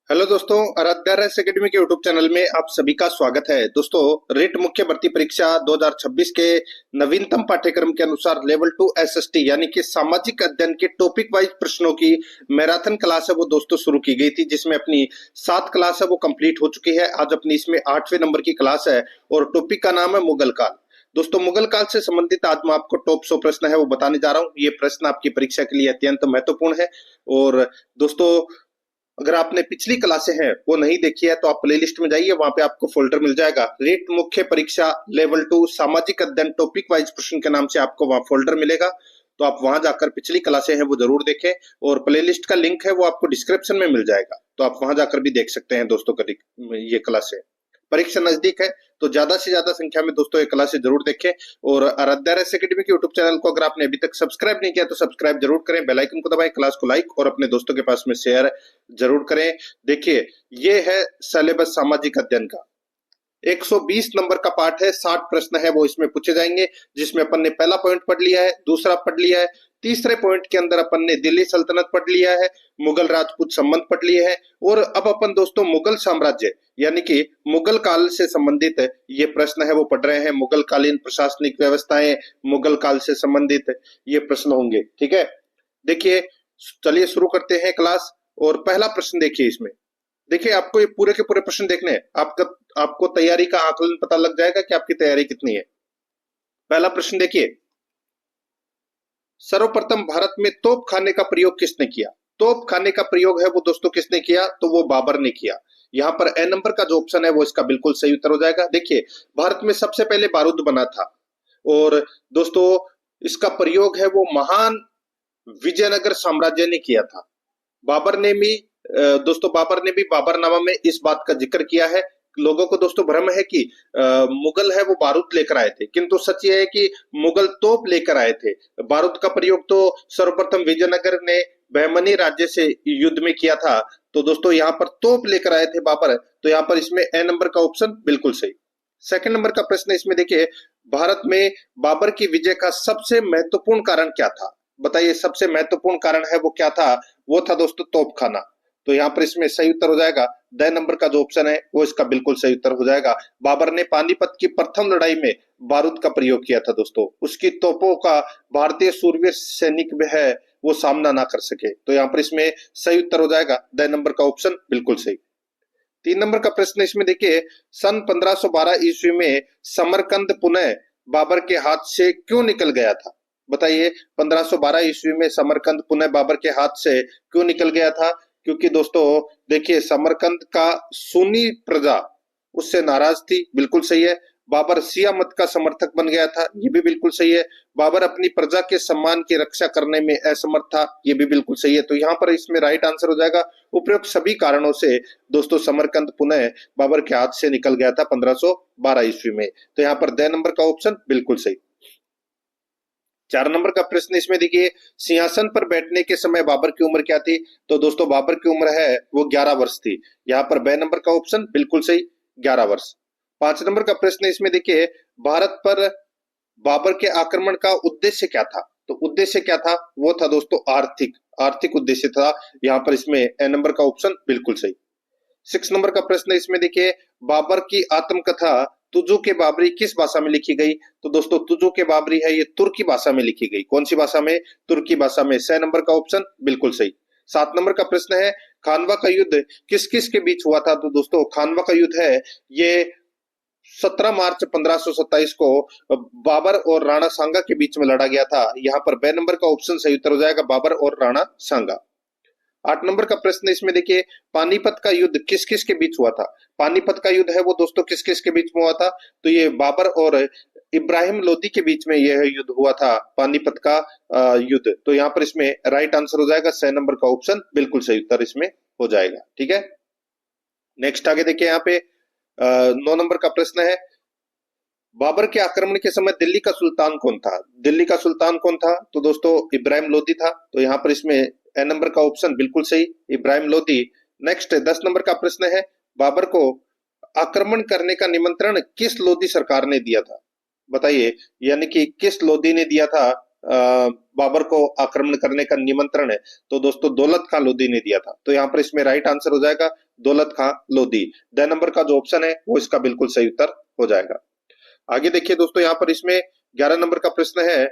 Hello दोस्तों, Aaradhya race academy के YouTube channel में आप सभी का स्वागत है। दोस्तों, रिट मुख्य भर्ती परीक्षा 2026 के नवीनतम पाठ्यक्रम के अनुसार लेवल 2 एसएसटी यानी कि सामाजिक अध्ययन के टॉपिक वाइज प्रश्नों की मैराथन क्लास है वो दोस्तों शुरू की गई थी, जिसमें अपनी 7 क्लास है वो कंप्लीट हो चुकी है। आज अपनी इसमें 8वें नंबर की क्लास है और टॉपिक का नाम है मुगल काल। दोस्तों, मुगल काल से संबंधित आज मैं आपको टॉप 100 प्रश्न है वो बताने जा रहा हूँ। ये प्रश्न आपकी परीक्षा के लिए अत्यंत महत्वपूर्ण है। और दोस्तों, अगर आपने पिछली क्लासें हैं वो नहीं देखी है तो आप प्लेलिस्ट में जाइए, वहां पे आपको फोल्डर मिल जाएगा रेट मुख्य परीक्षा लेवल 2 सामाजिक अध्ययन टॉपिक वाइज प्रश्न के नाम से आपको वहां फोल्डर मिलेगा। तो आप वहां जाकर पिछली क्लासें हैं वो जरूर देखें और प्लेलिस्ट का लिंक है वो आपको डिस्क्रिप्शन में मिल जाएगा, तो आप वहां जाकर भी देख सकते हैं दोस्तों। ये क्लासें परीक्षा नजदीक है तो ज्यादा से ज्यादा संख्या में दोस्तों ये क्लासें जरूर देखें। और आराध्या रेस एकेडमी के यूट्यूब चैनल को अगर आपने अभी तक सब्सक्राइब नहीं किया तो सब्सक्राइब जरूर करें, बेल आइकन को दबाएं, क्लास को लाइक और अपने दोस्तों के पास में शेयर जरूर करें। देखिए, ये है सिलेबस सामाजिक अध्ययन का। 120 नंबर का पाठ है, 60 प्रश्न है वो इसमें पूछे जाएंगे, जिसमें अपन ने पहला पॉइंट पढ़ लिया है, दूसरा पढ़ लिया है, तीसरे पॉइंट के अंदर अपन ने दिल्ली सल्तनत पढ़ लिया है, मुगल राजपूत संबंध पढ़ लिए हैं और अब अपन दोस्तों मुगल साम्राज्य यानी कि मुगल काल से संबंधित ये प्रश्न है वो पढ़ रहे हैं। मुगल कालीन प्रशासनिक व्यवस्थाएं, मुगल काल से संबंधित ये प्रश्न होंगे। ठीक है, देखिए, चलिए शुरू करते हैं क्लास। और पहला प्रश्न देखिए, इसमें देखिए आपको ये पूरे के पूरे प्रश्न देखने हैं। आपको तैयारी का आकलन पता लग जाएगा कि आपकी तैयारी कितनी है। पहला प्रश्न देखिए, सर्वप्रथम भारत में तोप खाने का प्रयोग किसने किया? तोप खाने का प्रयोग है वो दोस्तों किसने किया? तो वो बाबर ने किया। यहाँ पर ए नंबर का जो ऑप्शन है वो इसका बिल्कुल सही उत्तर हो जाएगा। देखिए, भारत में सबसे पहले बारूद बना था और दोस्तों इसका प्रयोग है वो महान विजयनगर साम्राज्य ने किया था। बाबर ने भी दोस्तों बाबरनामा में इस बात का जिक्र किया है। लोगों को दोस्तों भ्रम है कि मुगल है वो बारूद लेकर आए थे, किंतु सच ये है कि मुगल तोप लेकर आए थे। बारूद का प्रयोग तो सर्वप्रथम विजयनगर ने बहमनी राज्य से युद्ध में किया था। तो दोस्तों यहाँ पर तोप लेकर आए थे बाबर, तो यहाँ पर इसमें ए नंबर का ऑप्शन बिल्कुल सही। सेकंड नंबर का प्रश्न इसमें देखिए, भारत में बाबर की विजय का सबसे महत्वपूर्ण कारण क्या था? बताइए, सबसे महत्वपूर्ण कारण है वो क्या था? वो था दोस्तों तोप खाना। तो यहाँ पर इसमें सही उत्तर हो जाएगा द नंबर का जो ऑप्शन है वो इसका बिल्कुल सही उत्तर हो जाएगा। बाबर ने पानीपत की प्रथम लड़ाई में बारूद का प्रयोग किया था दोस्तों। उसकी तोपों का भारतीय सूरवीर सैनिक में है वो सामना ना कर सके। तो यहाँ पर इसमें सही उत्तर हो जाएगा द नंबर का ऑप्शन बिल्कुल सही। 3 नंबर का प्रश्न इसमें देखिए, सन 1512 ईस्वी में समरकंद पुनः बाबर के हाथ से क्यों निकल गया था? बताइए, 1512 ईस्वी में समरकंद पुनः बाबर के हाथ से क्यों निकल गया था? क्योंकि दोस्तों देखिए, समरकंद का सुन्नी प्रजा उससे नाराज थी, बिल्कुल सही है। बाबर शिया मत का समर्थक बन गया था, ये भी बिल्कुल सही है। बाबर अपनी प्रजा के सम्मान की रक्षा करने में असमर्थ था, ये भी बिल्कुल सही है। तो यहाँ पर इसमें राइट आंसर हो जाएगा उपरोक्त सभी कारणों से दोस्तों समरकंद पुनः बाबर के हाथ से निकल गया था 1512 ईस्वी में। तो यहाँ पर द नंबर का ऑप्शन बिल्कुल सही। 4 नंबर का प्रश्न इसमें देखिए, सिंहासन पर बैठने के समय बाबर की उम्र क्या थी? तो दोस्तों बाबर की उम्र है वो 11 वर्ष थी। यहाँ पर ब नंबर का ऑप्शन बिल्कुल सही, 11 वर्ष। 5 नंबर का प्रश्न इसमें देखिए, भारत पर बाबर के आक्रमण का उद्देश्य क्या था? तो उद्देश्य क्या था? वो था दोस्तों आर्थिक उद्देश्य था। यहाँ पर इसमें ए नंबर का ऑप्शन बिल्कुल सही। 6 नंबर का प्रश्न इसमें देखिए, बाबर की आत्मकथा तुजु के बाबरी किस भाषा में लिखी गई? तो दोस्तों तुजु के बाबरी है ये तुर्की भाषा में लिखी गई। कौन सी भाषा में? तुर्की भाषा में। 6 नंबर का ऑप्शन बिल्कुल सही। 7 नंबर का प्रश्न है, खानवा का युद्ध किस किस के बीच हुआ था? तो दोस्तों खानवा का युद्ध है ये 17 मार्च 1527 को बाबर और राणा सांगा के बीच में लड़ा गया था। यहाँ पर बे नंबर का ऑप्शन सही उत्तर हो जाएगा, बाबर और राणा सांगा। 8 नंबर का प्रश्न इसमें देखिए, पानीपत का युद्ध किस किस के बीच हुआ था? पानीपत का युद्ध है वो दोस्तों किस किस के बीच में हुआ था? तो ये बाबर और इब्राहिम लोदी के बीच में यह युद्ध हुआ था, पानीपत का युद्ध। तो यहाँ पर इसमें राइट आंसर हो जाएगा 6 नंबर का ऑप्शन बिल्कुल सही उत्तर इसमें हो जाएगा। ठीक है, नेक्स्ट आगे देखिए, यहाँ पे 9 नंबर का प्रश्न है, बाबर के आक्रमण के समय दिल्ली का सुल्तान कौन था? दिल्ली का सुल्तान कौन था? तो दोस्तों इब्राहिम लोदी था। तो यहाँ पर इसमें ए नंबर का ऑप्शन बिल्कुल सही, इब्राहिम लोदी। नेक्स्ट 10 नंबर का प्रश्न है, बाबर को आक्रमण करने का निमंत्रण किस लोदी सरकार ने दिया था? बताइए, यानी कि किस लोदी ने दिया था बाबर को आक्रमण करने का निमंत्रण है? तो दोस्तों दौलत खां लोदी ने दिया था। तो यहाँ पर इसमें राइट आंसर हो जाएगा दौलत खां लोधी। द नंबर का जो ऑप्शन है वो इसका बिल्कुल सही उत्तर हो जाएगा। आगे देखिए दोस्तों, यहाँ पर इसमें 11 नंबर का प्रश्न है,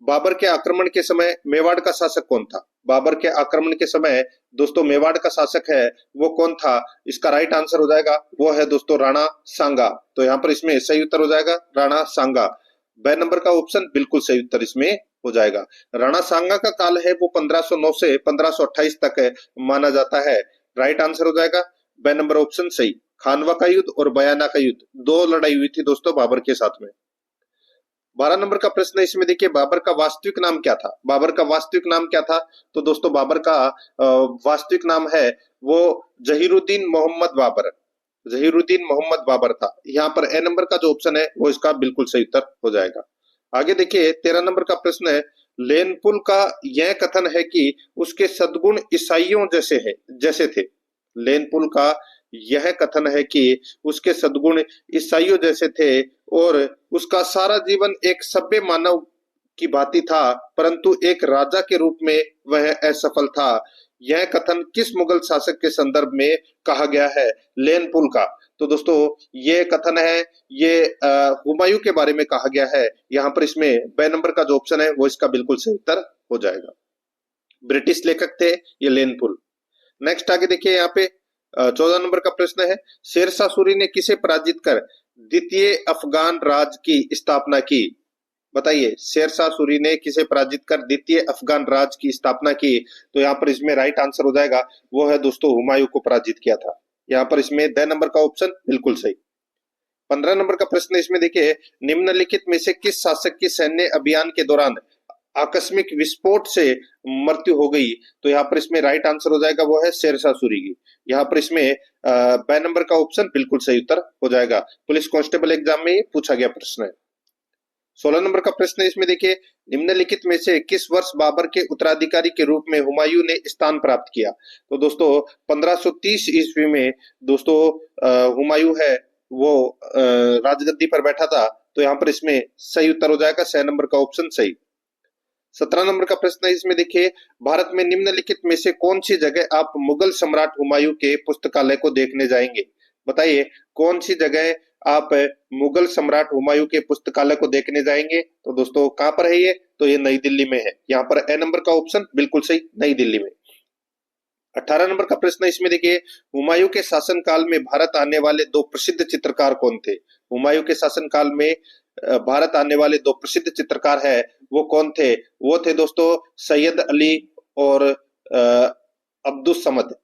बाबर के आक्रमण के समय मेवाड़ का शासक कौन था? बाबर के आक्रमण के समय दोस्तों मेवाड़ का शासक है वो कौन था? इसका राइट आंसर हो जाएगा वो है दोस्तों राणा सांगा। तो यहाँ पर इसमें सही उत्तर हो जाएगा राणा सांगा। ब नंबर का ऑप्शन बिल्कुल सही उत्तर इसमें हो जाएगा। राणा सांगा का काल है वो 1509 से 1528 तक है, माना जाता है। राइट आंसर हो जाएगा ब नंबर ऑप्शन सही। खानवा का युद्ध और बयाना का युद्ध, दो लड़ाई हुई थी दोस्तों बाबर के साथ में। 12 नंबर का प्रश्न है, इसमें देखिए बाबर का वास्तविक नाम क्या था? बाबर का वास्तविक नाम क्या था? तो दोस्तों बाबर का वास्तविक नाम है वो जहीरुद्दीन मोहम्मद बाबर। जहीरुद्दीन मोहम्मद बाबर था। यहाँ पर ए नंबर का जो ऑप्शन है वो इसका बिल्कुल सही उत्तर हो जाएगा। आगे देखिए 13 नंबर का प्रश्न है, लेनपुल का यह कथन है कि उसके सद्गुण ईसाइयों जैसे थे। लेनपुल का यह कथन है कि उसके सद्गुण ईसाइयों जैसे थे और उसका सारा जीवन एक सभ्य मानव की भांति था, परंतु एक राजा के रूप में वह असफल था। यह कथन किस मुगल शासक के संदर्भ में कहा गया है? लेनपुल का। तो दोस्तों ये कथन है ये हुमायूं के बारे में कहा गया है। यहाँ पर इसमें ब नंबर का जो ऑप्शन है वो इसका बिल्कुल सही उत्तर हो जाएगा। ब्रिटिश लेखक थे ये लेनपुल। नेक्स्ट आगे देखिए यहाँ पे 14 नंबर का प्रश्न है, शेरशाह सूरी ने किसे पराजित कर द्वितीय अफगान राज की स्थापना की? बताइए, शेरशाह सूरी ने किसे पराजित कर द्वितीय अफगान राज की स्थापना की? तो यहाँ पर इसमें राइट आंसर हो जाएगा वो है दोस्तों हुमायूं को पराजित किया था। यहाँ पर इसमें द नंबर का ऑप्शन बिल्कुल सही। 15 नंबर का प्रश्न इसमें देखिए, निम्नलिखित में से किस शासक की सैन्य अभियान के दौरान आकस्मिक विस्फोट से मृत्यु हो गई? तो यहाँ पर इसमें राइट आंसर हो जाएगा वो है शेरशाह सूरी की। यहाँ पर इसमें ब नंबर का ऑप्शन बिल्कुल सही उत्तर हो जाएगा। पुलिस कांस्टेबल एग्जाम में पूछा गया प्रश्न है। 16 नंबर का प्रश्न है, इसमें देखिए, निम्नलिखित में से किस वर्ष बाबर के उत्तराधिकारी के रूप में हुमायूं ने स्थान प्राप्त किया? तो दोस्तों 1530 ईस्वी में दोस्तों हुमायूं है वो राजगद्दी पर बैठा था। तो यहाँ पर इसमें सही उत्तर हो जाएगा स नंबर का ऑप्शन सही। 17 नंबर का प्रश्न है, इसमें देखिए, भारत में निम्नलिखित में से कौन सी जगह आप मुगल सम्राट हुमायूं के पुस्तकालय को देखने जाएंगे? बताइए कौन सी जगह आप मुगल सम्राट हुमायूं के पुस्तकालय को देखने जाएंगे? तो दोस्तों कहां पर है ये? तो ये नई दिल्ली में है। यहाँ पर ए नंबर का ऑप्शन बिल्कुल सही, नई दिल्ली में। 18 नंबर का प्रश्न है, इसमें देखिए, हुमायूं के शासनकाल में भारत आने वाले दो प्रसिद्ध चित्रकार कौन थे? हुमायूं के शासनकाल में भारत आने वाले दो प्रसिद्ध चित्रकार है वो कौन थे? वो थे दोस्तों सैयद अली और अब्दुस समद।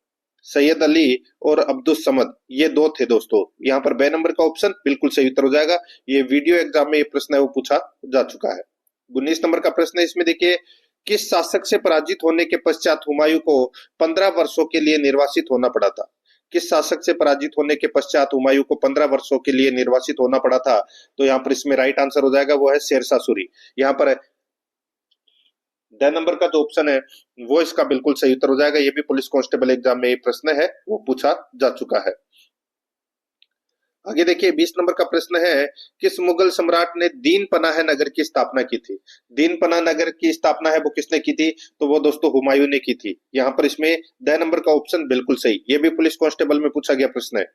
सैयद अली और अब्दुस समद ये दो थे दोस्तों। यहाँ पर बे नंबर का ऑप्शन बिल्कुल सही उत्तर हो जाएगा। ये वीडियो एग्जाम में ये प्रश्न है वो पूछा जा चुका है। 19 नंबर का प्रश्न है, इसमें देखिए, किस शासक से पराजित होने के पश्चात हुमायूं को 15 वर्षों के लिए निर्वासित होना पड़ा था? किस शासक से पराजित होने के पश्चात हुमायूं को 15 वर्षों के लिए निर्वासित होना पड़ा था? तो यहाँ पर इसमें राइट आंसर हो जाएगा वो है शेरशाह सूरी। यहाँ पर ड नंबर का जो ऑप्शन है वो इसका बिल्कुल सही उत्तर हो जाएगा। ये भी पुलिस कांस्टेबल एग्जाम में ये प्रश्न है वो पूछा जा चुका है। आगे देखिए 20 नंबर का प्रश्न है, किस मुगल सम्राट ने दीन पनाह नगर की स्थापना की थी? दीन पनाह नगर की स्थापना है वो किसने की थी? तो वो दोस्तों हुमायूं ने की थी। यहाँ पर इसमें द नंबर का ऑप्शन बिल्कुल सही। ये भी पुलिस कांस्टेबल में पूछा गया प्रश्न है।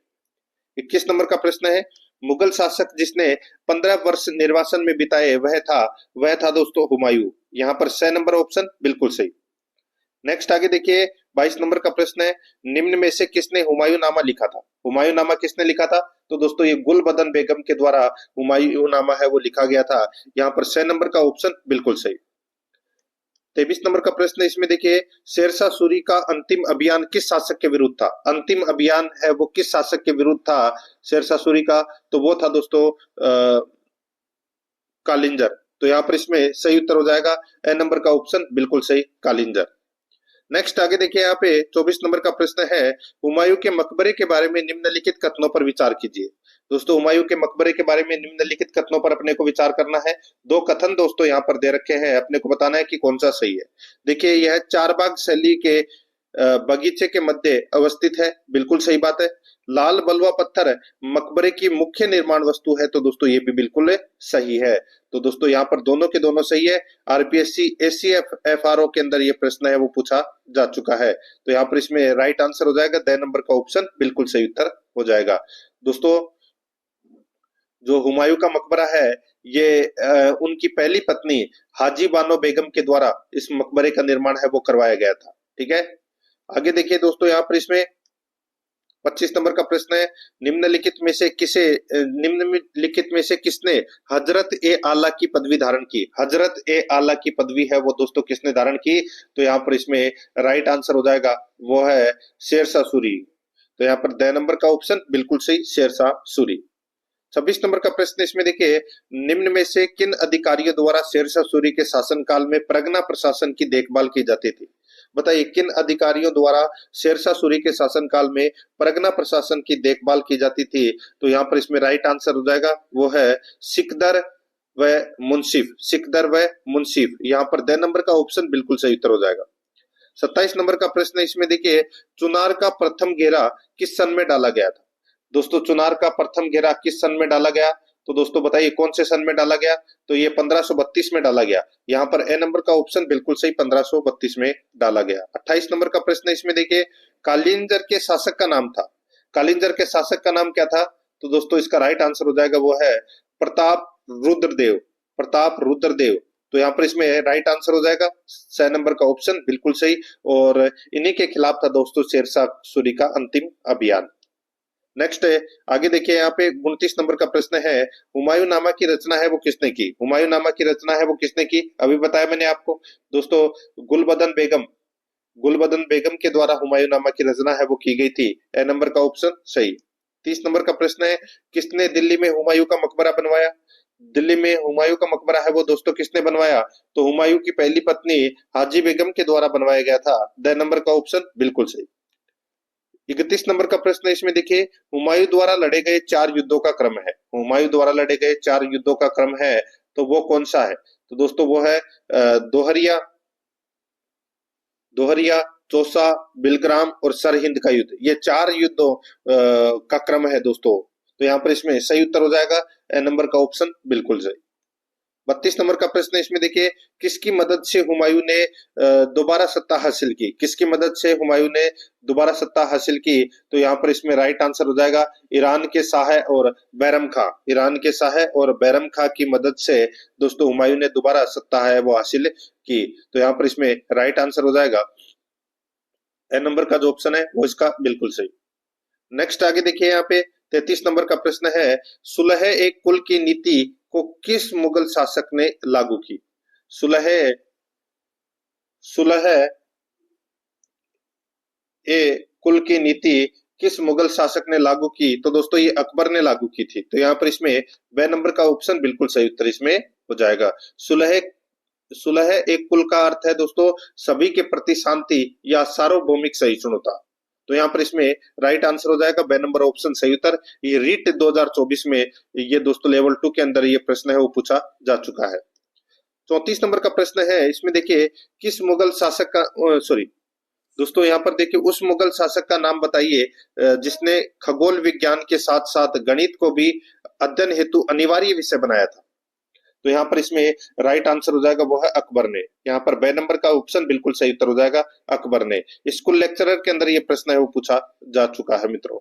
21 नंबर का प्रश्न है, मुगल शासक जिसने 15 वर्ष निर्वासन में बिताए वह था दोस्तों हुमायूं। यहाँ पर स नंबर ऑप्शन बिल्कुल सही। नेक्स्ट आगे देखिए 22 नंबर का प्रश्न है, निम्न में से किसने हुमायूं नामा लिखा था? हुमायूं नामा किसने लिखा था? तो दोस्तों ये गुलबदन बेगम के द्वारा हुमायूं नामा है वो लिखा गया था। यहाँ पर स नंबर का ऑप्शन बिल्कुल सही। 23 नंबर का प्रश्न है, इसमें देखिए, शेरशाह सूरी का अंतिम अभियान किस शासक के विरुद्ध था? अंतिम अभियान है वो किस शासक के विरुद्ध था शेरशाह सूरी का? तो वो था दोस्तों कालिंजर। तो यहाँ पर इसमें सही उत्तर हो जाएगा ए नंबर का ऑप्शन बिल्कुल सही, कालिंजर। नेक्स्ट आगे देखिए यहाँ पे 24 नंबर का प्रश्न है, हुमायूं के मकबरे के बारे में निम्नलिखित कथनों पर विचार कीजिए। दोस्तों हुमायूं के मकबरे के बारे में निम्नलिखित कथनों पर अपने को विचार करना है। दो कथन दोस्तों यहाँ पर दे रखे हैं, अपने को बताना है कि कौन सा सही है। देखिए यह चारबाग शैली के बगीचे के मध्य अवस्थित है, बिल्कुल सही बात है। लाल बलुआ पत्थर मकबरे की मुख्य निर्माण वस्तु है, तो दोस्तों ये भी बिल्कुल सही है। तो दोस्तों यहाँ पर दोनों के दोनों सही है। आरपीएससी एसीएफ एफआरओ के अंदर ये प्रश्न है वो पूछा जा चुका है। तो यहाँ पर इसमें राइट आंसर हो जाएगा द नंबर का ऑप्शन बिल्कुल सही उत्तर हो जाएगा। दोस्तों जो हुमायूं का मकबरा है ये उनकी पहली पत्नी हाजी बानो बेगम के द्वारा इस मकबरे का निर्माण है वो करवाया गया था। ठीक है, आगे देखिए दोस्तों, यहाँ पर इसमें 25 नंबर का प्रश्न है, निम्नलिखित में से किसने हजरत ए आला की पदवी धारण की? हजरत ए आला की पदवी है वो दोस्तों किसने धारण की? तो यहाँ पर इसमें राइट आंसर हो जाएगा वो है शेरशाह सूरी। तो यहाँ पर द नंबर का ऑप्शन बिल्कुल सही, शेरशाह सूरी। 26 नंबर का प्रश्न इसमें देखिए, निम्न में से किन अधिकारियों द्वारा शेरशाह सूरी के शासनकाल में परगना प्रशासन की देखभाल की जाती थी? बताइए किन अधिकारियों द्वारा शेरशाह सूरी के शासनकाल में परगना प्रशासन की देखभाल की जाती थी? तो यहाँ पर इसमें राइट आंसर हो जाएगा वो है सिकदर व मुंसिफ। सिकदर व मुंसिफ, यहाँ पर द नंबर का ऑप्शन बिल्कुल सही उत्तर हो जाएगा। 27 नंबर का प्रश्न इसमें देखिए, चुनार का प्रथम घेरा किस सन में डाला गया था? दोस्तों चुनार का प्रथम घेरा किस सन में डाला गया? तो दोस्तों बताइए कौन से सन में डाला गया? तो ये 1532 में डाला गया। यहाँ पर ए नंबर का ऑप्शन बिल्कुल सही, 1532 में डाला गया। 28 नंबर का प्रश्न इसमें देखिए, कालिंजर के शासक का नाम था। कालिंजर के शासक का नाम क्या था? तो दोस्तों इसका राइट आंसर हो जाएगा वो है प्रताप रुद्रदेव। प्रताप रुद्रदेव। तो यहाँ पर इसमें राइट आंसर हो जाएगा 6 नंबर का ऑप्शन बिल्कुल सही। और इन्हीं के खिलाफ था दोस्तों शेरशाह सूरी का अंतिम अभियान। नेक्स्ट है, आगे देखिए यहाँ पे 29 नंबर का प्रश्न है, हुमायूं नामा की रचना है वो किसने की? हुमायूं नामा की रचना है वो किसने की? अभी बताया मैंने आपको दोस्तों, गुलबदन बेगम। गुलबदन बेगम के द्वारा हुमायूं नामा की रचना है वो की गई थी। ए नंबर का ऑप्शन सही। 30 नंबर का प्रश्न है, किसने दिल्ली में हुमायूं का मकबरा बनवाया? दिल्ली में हुमायूं का मकबरा है वो दोस्तों किसने बनवाया? तो हुमायूं की पहली पत्नी हाजी बेगम के द्वारा बनवाया गया था। द नंबर का ऑप्शन बिल्कुल सही। 31 नंबर का प्रश्न इसमें देखिए, हुमायूं द्वारा लड़े गए 4 युद्धों का क्रम है। हुमायूं द्वारा लड़े गए 4 युद्धों का क्रम है, तो वो कौन सा है? तो दोस्तों वो है दोहरिया, दोहरिया, चौसा, बिलग्राम और सरहिंद का युद्ध। ये 4 युद्धों का क्रम है दोस्तों। तो यहाँ पर इसमें सही उत्तर हो जाएगा ए नंबर का ऑप्शन बिल्कुल सही। 32 नंबर का प्रश्न इसमें देखिए, किसकी मदद से हुमायूं ने दोबारा सत्ता हासिल की? किसकी मदद से हुमायूं ने दोबारा सत्ता हासिल की? तो यहाँ पर इसमें राइट आंसर हो जाएगा ईरान के शाह और बैरम खां। ईरान के शाह और बैरम खां की मदद से दोस्तों हुमायूं ने दोबारा सत्ता है वो हासिल की। तो यहाँ पर इसमें राइट आंसर हो जाएगा ए नंबर का जो ऑप्शन है वो इसका बिल्कुल सही। नेक्स्ट आगे देखिए यहाँ पे 33 नंबर का प्रश्न है, सुलह एक कुल की नीति को किस मुगल शासक ने लागू की? सुलह सुलह ए कुल की नीति किस मुगल शासक ने लागू की? तो दोस्तों ये अकबर ने लागू की थी। तो यहाँ पर इसमें ब नंबर का ऑप्शन बिल्कुल सही उत्तर इसमें हो जाएगा। सुलह सुलह एक कुल का अर्थ है दोस्तों सभी के प्रति शांति या सार्वभौमिक सहिष्णुता। तो यहाँ पर इसमें राइट आंसर हो जाएगा बे नंबर ऑप्शन सही उत्तर। ये रीट 2024 में ये दोस्तों लेवल 2 के अंदर ये प्रश्न है वो पूछा जा चुका है। 34 नंबर का प्रश्न है इसमें देखिए, किस मुगल शासक का सॉरी दोस्तों यहाँ पर देखिए उस मुगल शासक का नाम बताइए जिसने खगोल विज्ञान के साथ साथ गणित को भी अध्ययन हेतु अनिवार्य विषय बनाया था। तो यहाँ पर इसमें राइट आंसर हो जाएगा वो है अकबर ने। यहाँ पर बे नंबर का ऑप्शन बिल्कुल सही उत्तर हो जाएगा अकबर ने। स्कूल लेक्चरर के अंदर ये प्रश्न है वो पूछा जा चुका है मित्रों।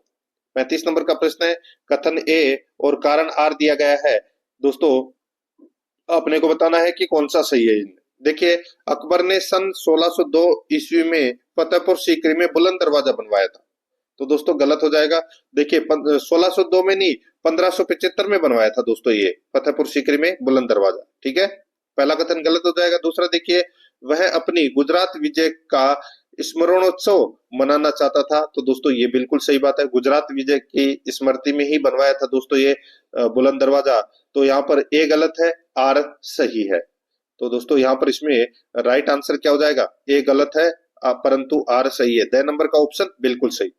35 नंबर का प्रश्न है, कथन ए और कारण आर दिया गया है। दोस्तों अपने को बताना है कि कौन सा सही है। देखिए अकबर ने सन 1602 ईस्वी में फतेहपुर सीकरी में बुलंद दरवाजा बनवाया था। तो दोस्तों गलत हो जाएगा। देखिए 1602 में नहीं 1575 में बनवाया था दोस्तों ये फतेहपुर सीकरी में बुलंद दरवाजा। ठीक है, पहला कथन गलत हो जाएगा। दूसरा देखिए, वह अपनी गुजरात विजय का स्मरणोत्सव मनाना चाहता था। तो दोस्तों ये बिल्कुल सही बात है, गुजरात विजय की स्मृति में ही बनवाया था दोस्तों ये बुलंद दरवाजा। तो यहाँ पर ए गलत है, आर सही है। तो दोस्तों यहाँ पर इसमें राइट आंसर क्या हो जाएगा? ए गलत है परंतु आर सही है। द नंबर का ऑप्शन बिल्कुल सही।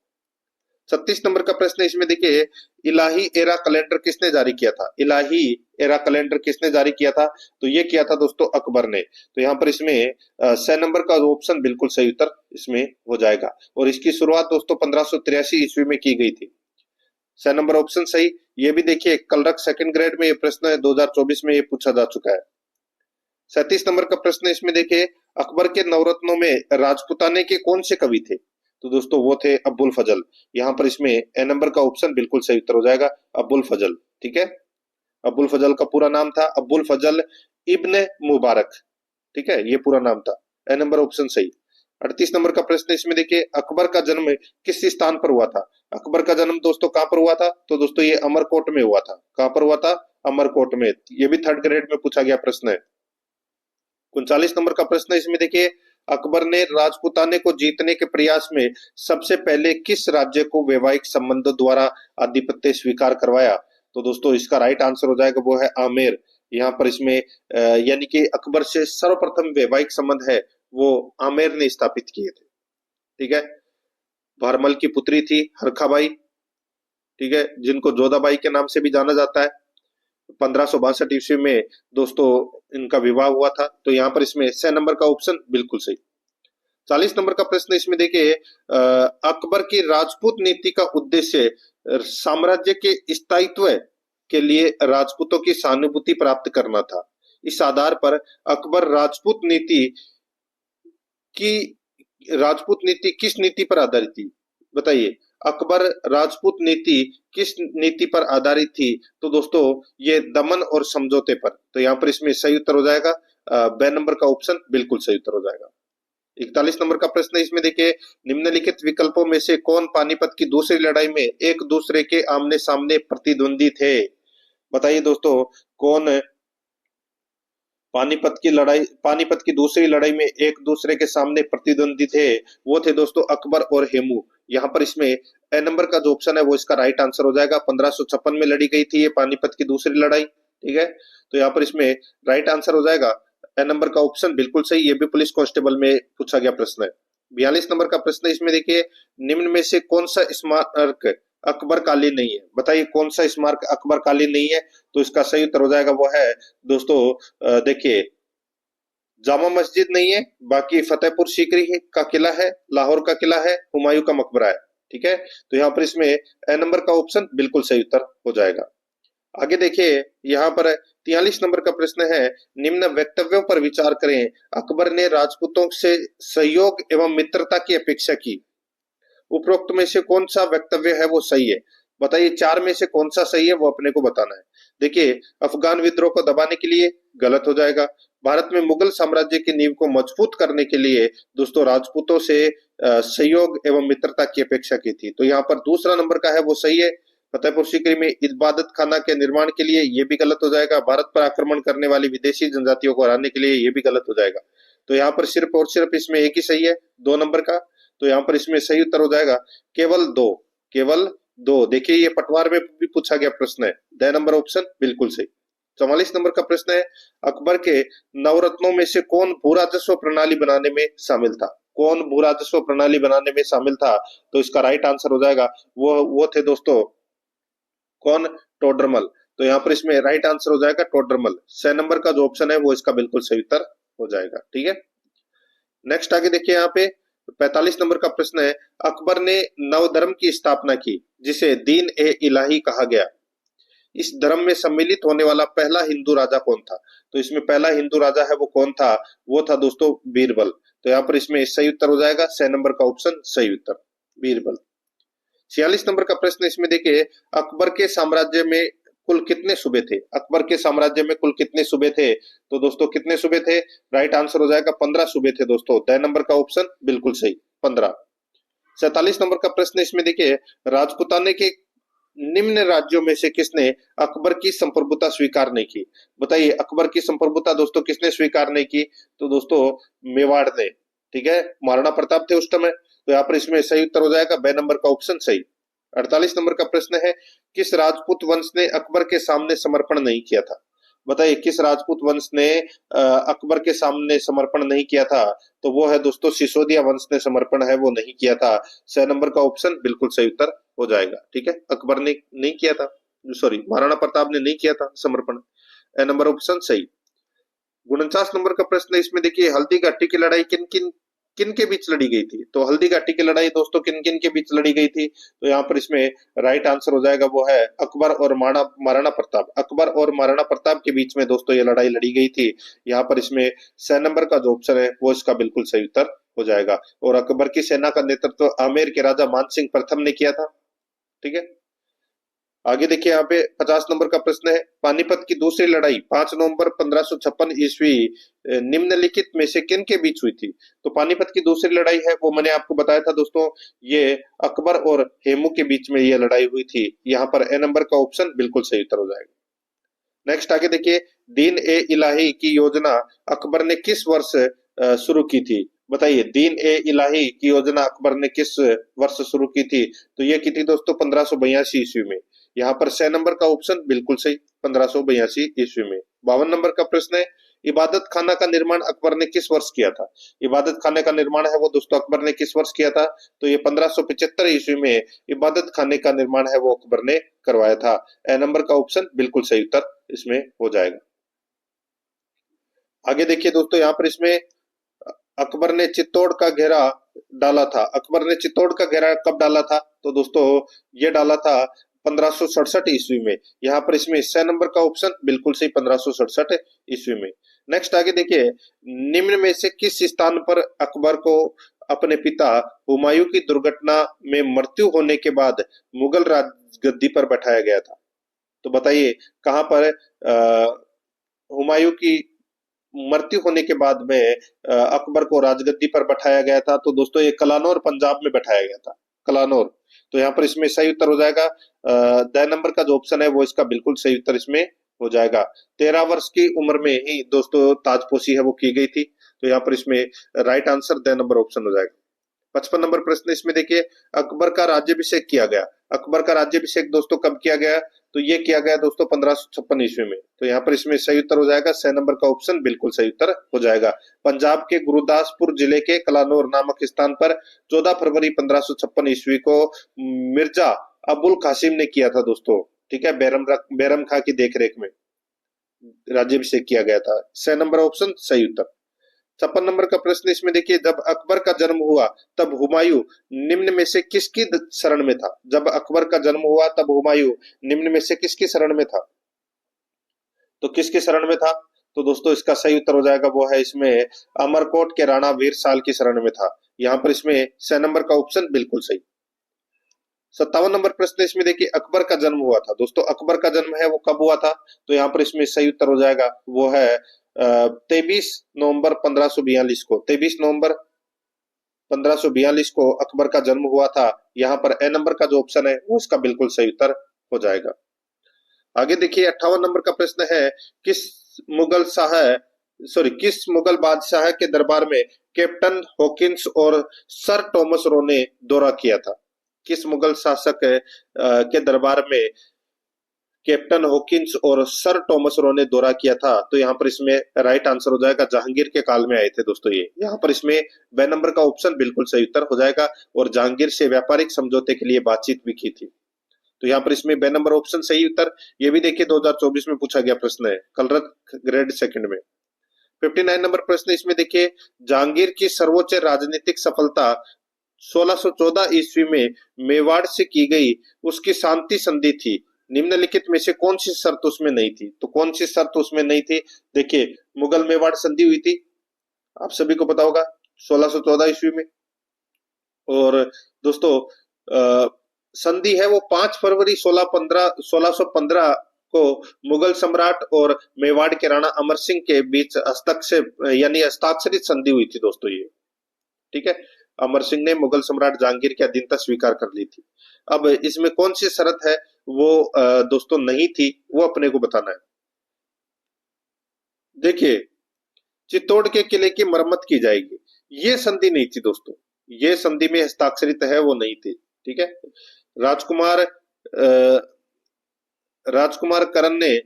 36 नंबर का प्रश्न है, इसमें देखिए इलाही एरा कैलेंडर किसने जारी किया था? इलाही एरा कैलेंडर किसने जारी किया था? तो ये किया था दोस्तों अकबर ने। तो यहाँ पर इसमें 6 नंबर का ऑप्शन बिल्कुल सही उत्तर इसमें हो जाएगा। और इसकी शुरुआत दोस्तों 1583 ईस्वी में की गई थी। 6 नंबर ऑप्शन सही। ये भी देखिए कल रख सेकंड ग्रेड में ये प्रश्न है, 2024 में ये पूछा जा चुका है। 37 नंबर का प्रश्न है, इसमें देखिए अकबर के नवरत्नों में राजपुताने के कौन से कवि थे? तो दोस्तों वो थे अब्बुल फजल। यहाँ पर इसमें ए नंबर का ऑप्शन बिल्कुल सही उत्तर हो जाएगा, अब्बुल फजल। ठीक है, अब्बुल फजल का पूरा नाम था अब्बुल फजल इब्न मुबारक। ठीक है, ये पूरा नाम था। ए नंबर ऑप्शन सही। 38 नंबर का प्रश्न इसमें देखिए अकबर का जन्म किस स्थान पर हुआ था? अकबर का जन्म दोस्तों कहां पर हुआ था? तो दोस्तों ये अमरकोट में हुआ था। कहां पर हुआ था? अमरकोट में। ये भी थर्ड ग्रेड में पूछा गया प्रश्न है। 39 नंबर का प्रश्न है, इसमें देखिए अकबर ने राजपुताने को जीतने के प्रयास में सबसे पहले किस राज्य को वैवाहिक संबंधों द्वारा आधिपत्य स्वीकार करवाया? तो दोस्तों इसका राइट आंसर हो जाएगा वो है आमेर। यहाँ पर इसमें यानी कि अकबर से सर्वप्रथम वैवाहिक संबंध है वो आमेर ने स्थापित किए थे। ठीक है, भारमल की पुत्री थी हरखाबाई। ठीक है, जिनको जोधाबाई के नाम से भी जाना जाता है। 1562 ईस्वी में दोस्तों इनका विवाह हुआ था। तो यहाँ पर इसमें 6 नंबर का ऑप्शन बिल्कुल सही। 40 नंबर का प्रश्न इसमें देखिए अकबर की राजपूत नीति का उद्देश्य साम्राज्य के स्थायित्व के लिए राजपूतों की सहानुभूति प्राप्त करना था। इस आधार पर अकबर राजपूत नीति किस नीति पर आधारित थी? बताइए, अकबर राजपूत नीति किस नीति पर आधारित थी? तो दोस्तों ये दमन और समझौते पर। तो यहाँ पर इसमें सही उत्तर हो जाएगा बे नंबर का ऑप्शन बिल्कुल सही उत्तर हो जाएगा। 41 नंबर का प्रश्न है, इसमें देखिए निम्नलिखित विकल्पों में से कौन पानीपत की दूसरी लड़ाई में एक दूसरे के आमने सामने प्रतिद्वंदी थे? बताइए दोस्तों कौन पानीपत की दूसरी लड़ाई में एक दूसरे के सामने प्रतिद्वंदी थे? वो थे दोस्तों अकबर और हेमू। यहाँ पर इसमें ए नंबर का जो ऑप्शन है वो इसका राइट आंसर हो जाएगा। 1556 में लड़ी गई थी ये पानीपत की दूसरी लड़ाई। ठीक है, तो यहाँ पर इसमें राइट आंसर हो जाएगा ए नंबर का ऑप्शन बिल्कुल सही। ये भी पुलिस कांस्टेबल में पूछा गया प्रश्न है। 42 नंबर का प्रश्न है, इसमें देखिए निम्न में से कौन सा स्मारक अकबर कालीन नहीं है? बताइए कौन सा स्मारक अकबर कालीन नहीं है? तो इसका सही उत्तर हो जाएगा वो है दोस्तों देखिए जामा मस्जिद नहीं है, बाकी फतेहपुर सीकरी का किला है, लाहौर का किला है, हुमायूं का मकबरा है। ठीक है, तो यहाँ पर इसमें ए नंबर का ऑप्शन बिल्कुल सही उत्तर हो जाएगा। आगे देखिए यहाँ पर 43 नंबर का प्रश्न है, निम्न वक्तव्यों पर विचार करें। अकबर ने राजपूतों से सहयोग एवं मित्रता की अपेक्षा की। उपरोक्त में से कौन सा वक्तव्य है वो सही है? बताइए चार में से कौन सा सही है वो अपने को बताना है। देखिए अफगान विद्रोह को दबाने के लिए गलत हो जाएगा। भारत में मुगल साम्राज्य की नींव को मजबूत करने के लिए दोस्तों राजपूतों से सहयोग एवं मित्रता की अपेक्षा की थी। तो यहाँ पर दूसरा नंबर का है वो सही है। फतेहपुर सीकरी में इबादत खाना के निर्माण के लिए ये भी गलत हो जाएगा। भारत पर आक्रमण करने वाली विदेशी जनजातियों को हराने के लिए ये भी गलत हो जाएगा। तो यहाँ पर सिर्फ और सिर्फ इसमें एक ही सही है, 2 नंबर का। तो यहाँ पर इसमें सही उत्तर हो जाएगा केवल दो। देखिए ये पटवार में भी पूछा गया प्रश्न है, द नंबर ऑप्शन बिल्कुल सही। 44 नंबर का प्रश्न है, अकबर के नवरत्नों में से कौन भू राजस्व प्रणाली बनाने में शामिल था? कौन भू राजस्व प्रणाली बनाने में शामिल था? तो इसका राइट आंसर हो जाएगा वो थे दोस्तों कौन? टोडरमल। तो यहाँ पर इसमें राइट आंसर हो जाएगा टोडरमल। 6 नंबर का जो ऑप्शन है वो इसका बिल्कुल सही उत्तर हो जाएगा। ठीक है, नेक्स्ट आगे देखिए यहाँ पे 45 नंबर का प्रश्न है, अकबर ने नवधर्म की स्थापना की जिसे दीन ए इलाही कहा गया। इस धर्म में सम्मिलित होने वाला पहला हिंदू राजा कौन था? तो इसमें पहला हिंदू राजा है वो कौन था? वो था दोस्तों बीरबल। तो यहाँ पर इसमें सही उत्तर हो जाएगा 6 नंबर का ऑप्शन सही उत्तर बीरबल। 46 नंबर का प्रश्न इसमें देखिए अकबर के साम्राज्य में कुल कितने सूबे थे? अकबर के साम्राज्य में कुल कितने सूबे थे? तो दोस्तों कितने सूबे थे? राइट आंसर हो जाएगा 15 सूबे थे दोस्तों। द नंबर का ऑप्शन बिल्कुल सही 15। 47 नंबर का प्रश्न इसमें देखिए राजपुताने के निम्न राज्यों में से किसने अकबर की संप्रभुता स्वीकार नहीं की? बताइए अकबर की संप्रभुता दोस्तों किसने स्वीकार नहीं की? तो दोस्तों मेवाड़ ने। ठीक है, महाराणा प्रताप थे उस समय। तो यहाँ पर इसमें सही उत्तर हो जाएगा बे नंबर का ऑप्शन सही। 48 नंबर का प्रश्न है, किस राजपूत वंश ने अकबर के सामने समर्पण नहीं किया था? बताइए किस राजपूत वंश ने अकबर के सामने समर्पण नहीं किया था? तो वो है दोस्तों सिसोदिया वंश ने समर्पण है वो नहीं किया था। 6 नंबर का ऑप्शन बिल्कुल सही उत्तर हो जाएगा। ठीक है, अकबर ने नहीं किया था, सॉरी महाराणा प्रताप ने नहीं किया था समर्पण। ए नंबर ऑप्शन सही। 49 नंबर का प्रश्न है, इसमें देखिए हल्दी घाटी की लड़ाई किन किन किन के बीच लड़ी गई थी? तो हल्दी घाटी की लड़ाई दोस्तों किन किन के बीच लड़ी गई थी? तो यहाँ पर इसमें राइट आंसर हो जाएगा वो है अकबर और महाराणा प्रताप। अकबर और महाराणा प्रताप के बीच में दोस्तों ये लड़ाई लड़ी गई थी। यहाँ पर इसमें 6 नंबर का जो ऑप्शन है वो इसका बिल्कुल सही उत्तर हो जाएगा। और अकबर की सेना का नेतृत्व आमेर के राजा मान सिंह प्रथम ने किया था। ठीक है, आगे देखिए यहाँ पे 50 नंबर का प्रश्न है, पानीपत की दूसरी लड़ाई 5 नवंबर 1556 ईस्वी निम्नलिखित में से किन के बीच हुई थी? तो पानीपत की दूसरी लड़ाई है वो मैंने आपको बताया था दोस्तों, ये अकबर और हेमू के बीच में ये लड़ाई हुई थी। यहाँ पर ए नंबर का ऑप्शन बिल्कुल सही उत्तर हो जाएगा। नेक्स्ट आगे देखिए, दीन ए इलाही की योजना अकबर ने किस वर्ष शुरू की थी? बताइए, दीन ए इलाही की योजना अकबर ने किस वर्ष शुरू की थी? तो ये की थी दोस्तों 1582 ईस्वी में। यहाँ पर 6 नंबर का ऑप्शन बिल्कुल सही, 1582 ईस्वी में। 52 नंबर का प्रश्न है, इबादत खाना का निर्माण अकबर ने किस वर्ष किया था? इबादत खाने का निर्माण है वो दोस्तों अकबर ने किस वर्ष किया था? तो ये 1575 ईस्वी में इबादत खाने का निर्माण है वो अकबर ने करवाया था। ए नंबर का ऑप्शन बिल्कुल सही उत्तर इसमें हो जाएगा। आगे देखिए दोस्तों, यहाँ पर इसमें अकबर ने चित्तौड़ का घेरा डाला था। अकबर ने चित्तौड़ का घेरा कब डाला था? तो दोस्तों ये डाला था 1567 ईस्वी में। यहाँ पर इसमें 6 नंबर का ऑप्शन बिल्कुल सही, 1567 ईस्वी में। नेक्स्ट आगे देखिए, निम्न में से किस स्थान पर अकबर को अपने पिता हुमायूं की दुर्घटना में मृत्यु होने के बाद मुगल राजगद्दी पर बैठाया गया था? तो बताइए कहां पर हुमायूं की मृत्यु होने के बाद में अकबर को राजगद्दी पर बैठाया गया था? तो दोस्तों ये कलानौर पंजाब में बैठाया गया था, कलानौर। तो यहाँ पर इसमें सही उत्तर हो जाएगा द नंबर का जो ऑप्शन है वो इसका बिल्कुल सही उत्तर इसमें हो जाएगा। 13 वर्ष की उम्र में ही दोस्तों ताजपोशी है वो की गई थी। तो यहाँ पर इसमें right answer the number option हो जाएगा। 55 नंबर प्रश्न इसमें देखिए, अकबर का राज्याभिषेक किया गया। अकबर का राज्याभिषेक दोस्तों कब किया गया? तो ये किया गया दोस्तों 1556 ईस्वी में। तो यहाँ पर इसमें सही उत्तर हो जाएगा 6 नंबर का ऑप्शन बिल्कुल सही उत्तर हो जाएगा। पंजाब के गुरदासपुर जिले के कलानौर नामक स्थान पर 14 फरवरी 1556 ईस्वी को मिर्जा अबुल कासिम ने किया था दोस्तों। ठीक है, बैरम खां की देखरेख में राज्याभिषेक किया गया था। 6 नंबर ऑप्शन सही उत्तर। 56 नंबर का प्रश्न इसमें देखिए, जब अकबर का जन्म हुआ तब हुमायूं निम्न में से किसकी शरण में था? जब अकबर का जन्म हुआ तब हुमायूं निम्न में से किसकी शरण में था? तो किसकी शरण में था? तो दोस्तों इसका सही उत्तर हो जाएगा वो है इसमें अमरकोट के राणा वीर साल की शरण में था। यहाँ पर इसमें 6 नंबर का ऑप्शन बिल्कुल सही। 57 नंबर प्रश्न इसमें देखिए, अकबर का जन्म हुआ था। दोस्तों अकबर का जन्म है वो कब हुआ था? तो यहाँ पर इसमें सही उत्तर हो जाएगा वो है 23 नवंबर 1542 को। 23 नवंबर 1542 को अकबर का जन्म हुआ था। यहाँ पर ए नंबर का जो ऑप्शन है वो इसका बिल्कुल सही उत्तर हो जाएगा। आगे देखिए 58 नंबर का प्रश्न है, किस मुगल शाह किस मुगल बादशाह के दरबार में कैप्टन हॉकिंस और सर टॉमस रो ने दौरा किया था? किस मुगल शासक के दरबार में कैप्टन हॉकिंस और सर टॉमस रो ने दौरा किया था? तो यहाँ पर इसमें राइट आंसर हो जाएगा जहांगीर के काल में आए थे दोस्तों ये। यहाँ पर इसमें बे नंबर का ऑप्शन बिल्कुल सही उत्तर हो जाएगा और जहांगीर से व्यापारिक समझौते के लिए बातचीत भी की थी। तो यहाँ पर इसमें बे नंबर ऑप्शन सही उत्तर। ये भी देखिए 2024 में पूछा गया प्रश्न है, कलरत ग्रेड सेकंड में। 59 नंबर प्रश्न इसमें देखिए, जहांगीर की सर्वोच्च राजनीतिक सफलता 1614 ईस्वी में मेवाड़ से की गई उसकी शांति संधि थी। निम्नलिखित में से कौन सी शर्त उसमें नहीं थी? तो कौन सी शर्त उसमें नहीं थी? देखिए मुगल मेवाड़ संधि हुई थी, आप सभी को पता होगा 1614 ईस्वी में। और दोस्तों संधि है वो 5 फरवरी 1615 को मुगल सम्राट और मेवाड़ के राणा अमर सिंह के बीच हस्तक्षेप यानी हस्ताक्षरित संधि हुई थी दोस्तों ये। ठीक है, अमर सिंह ने मुगल सम्राट जहांगीर की अधीनता स्वीकार कर ली थी। अब इसमें कौन सी शर्त है वो दोस्तों नहीं थी, वो अपने को बताना है। देखिए चित्तौड़ के किले की मरम्मत की जाएगी, ये संधि नहीं थी दोस्तों, ये संधि में हस्ताक्षरित है वो नहीं थी। ठीक है, राजकुमार राजकुमार करण ने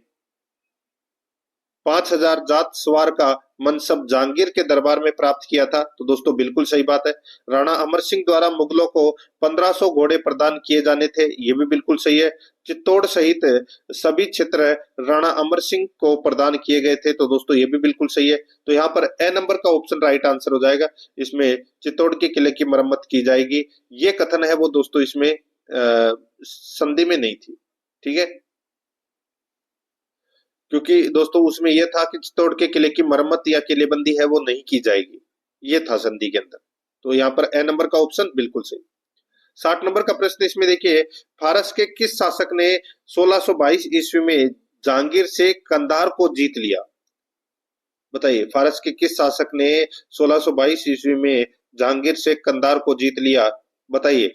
5000 जात सवार का मनसब जहांगीर के दरबार में प्राप्त किया था? तो दोस्तों बिल्कुल सही बात है। राणा अमर सिंह द्वारा मुगलों को 1500 घोड़े प्रदान किए जाने थे, ये भी बिल्कुल सही है। चित्तौड़ सहित सभी क्षेत्र राणा अमर सिंह को प्रदान किए गए थे, तो दोस्तों ये भी बिल्कुल सही है। तो यहाँ पर ए नंबर का ऑप्शन राइट आंसर हो जाएगा। इसमें चित्तौड़ के किले की मरम्मत की जाएगी, ये कथन है वो दोस्तों इसमें संधि में नहीं थी, ठीक है, क्योंकि दोस्तों उसमें यह था कि चित्तौड़ के किले की मरम्मत या किलेबंदी है वो नहीं की जाएगी, ये था संधि के अंदर। तो यहाँ पर ए नंबर का ऑप्शन बिल्कुल सही। 60 नंबर का प्रश्न इसमें देखिए, फारस के किस शासक ने 1622 ईस्वी में जहांगीर से कंधार को जीत लिया? बताइए, फारस के किस शासक ने 1622 ईस्वी में जहांगीर से कंधार को जीत लिया? बताइए।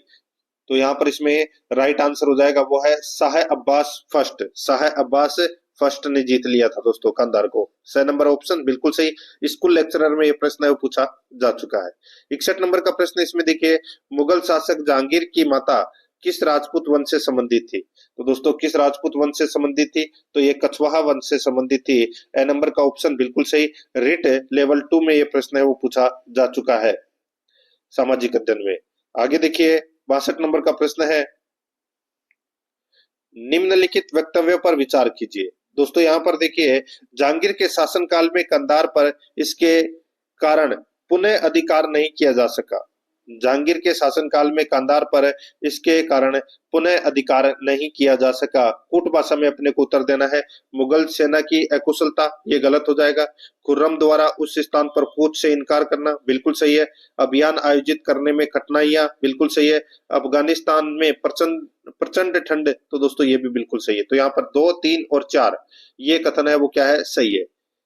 तो यहाँ पर इसमें राइट आंसर हो जाएगा वो है शाह अब्बास फर्स्ट। शाह अब्बास फर्स्ट ने जीत लिया था दोस्तों कंधार को। 6 नंबर ऑप्शन बिल्कुल सही। स्कूल लेक्चरर में ये प्रश्न है वो पूछा जा चुका है। 61 नंबर का प्रश्न इसमें देखिए, मुगल शासक जहांगीर की माता किस राजपूत वंश से संबंधित थी? तो दोस्तों किस राजपूत वंश से संबंधित थी? तो ये कछवाहा वंश से संबंधित थी। ए नंबर का ऑप्शन बिल्कुल सही। रिट लेवल 2 में ये प्रश्न है वो पूछा जा चुका है सामाजिक अध्ययन में। आगे देखिए 62 नंबर का प्रश्न है, निम्नलिखित वक्तव्य पर विचार कीजिए। दोस्तों यहाँ पर देखिए, जहांगीर के शासनकाल में कंधार पर इसके कारण पुनः अधिकार नहीं किया जा सका। जहांगीर के शासनकाल में कंधार पर इसके कारण पुनः अधिकार नहीं किया जा सका। कूट भाषा में अपने को उत्तर देना है। मुगल सेना की अकुशलता, ये गलत हो जाएगा। खुर्रम द्वारा उस स्थान पर कूच से इनकार करना, बिल्कुल सही है। अभियान आयोजित करने में कठिनाइयां, बिल्कुल सही है। अफगानिस्तान में प्रचंड प्रचंड ठंड, तो दोस्तों ये भी बिल्कुल सही है। तो यहाँ पर 2, 3 और 4 ये कथन है वो क्या है, सही है।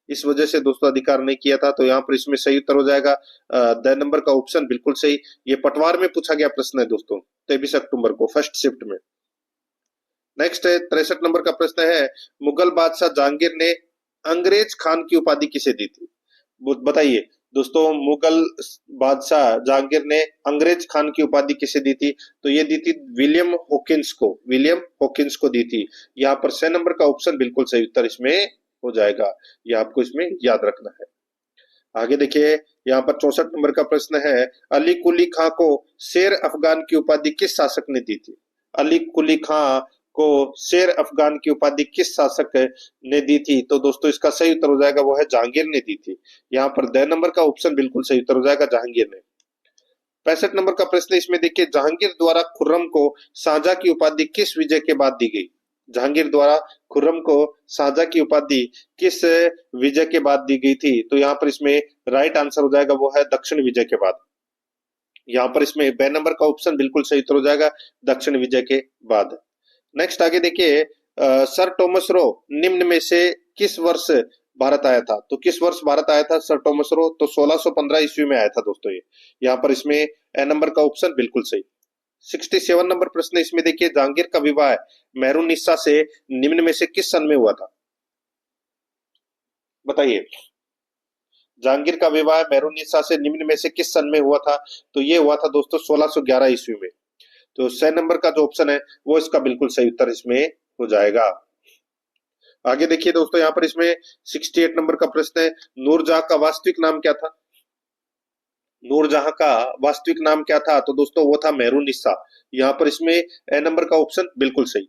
इस वजह से दोस्तों अधिकार नहीं किया था, तो यहाँ पर इसमें सही उत्तर हो जाएगा द नंबर का ऑप्शन बिल्कुल सही। ये पटवार में पूछा गया प्रश्न है दोस्तों 23 अक्टूबर को फर्स्ट शिफ्ट में। नेक्स्ट है 63 नंबर का प्रश्न है, मुगल बादशाह जहांगीर ने अंग्रेज खान की उपाधि किसे दी थी? बताइए दोस्तों, मुगल बादशाह जहांगीर ने अंग्रेज खान की उपाधि किसे दी थी? तो ये दी थी विलियम हॉकिंस को। विलियम हॉकिंस को दी थी। यहाँ पर 6 नंबर का ऑप्शन बिल्कुल सही उत्तर इसमें हो जाएगा, ये आपको इसमें याद रखना है। आगे देखिए यहाँ पर 64 नंबर का प्रश्न है, अली कुली खां को शेर अफगान की उपाधि किस शासक ने दी थी? अली कुली खां को शेर अफगान की उपाधि किस शासक ने दी थी? तो दोस्तों इसका सही उत्तर हो जाएगा वो है जहांगीर ने दी थी। यहाँ पर द नंबर का ऑप्शन बिल्कुल सही उत्तर हो जाएगा, जहांगीर ने। 65 नंबर का प्रश्न इसमें देखिए, जहांगीर द्वारा खुर्रम को शाहजहां की उपाधि किस विजय के बाद दी गई? जहांगीर द्वारा खुर्रम को शाहजहां की उपाधि किस विजय के बाद दी गई थी? तो यहाँ पर इसमें राइट आंसर हो जाएगा वो है दक्षिण विजय के बाद। यहाँ पर इसमें बे नंबर का ऑप्शन बिल्कुल सही उत्तर हो जाएगा, दक्षिण विजय के बाद। नेक्स्ट आगे देखिए, सर टॉमस रो निम्न में से किस वर्ष भारत आया था? तो किस वर्ष भारत आया था सर टॉमस रो? तो 1615 ईस्वी में आया था दोस्तों ये। यहाँ पर इसमें ए नंबर का ऑप्शन बिल्कुल सही। 67 नंबर प्रश्न इसमें देखिए, जहांगीर का विवाह मेहरुन्निसा से निम्न में से किस सन में हुआ था? बताइए, जहांगीर का विवाह मेहरुन्निसा से निम्न में से किस सन में हुआ था? तो ये हुआ था दोस्तों 1611 ईस्वी में। तो 6 नंबर का जो ऑप्शन है वो इसका बिल्कुल सही उत्तर इसमें हो जाएगा। आगे देखिए दोस्तों, यहाँ पर इसमें 68 नंबर का प्रश्न है, नूरजहां का वास्तविक नाम क्या था? नूरजहां का वास्तविक नाम क्या था? तो दोस्तों वो था मेहरुन्निसा। यहाँ पर इसमें ए नंबर का ऑप्शन बिल्कुल सही।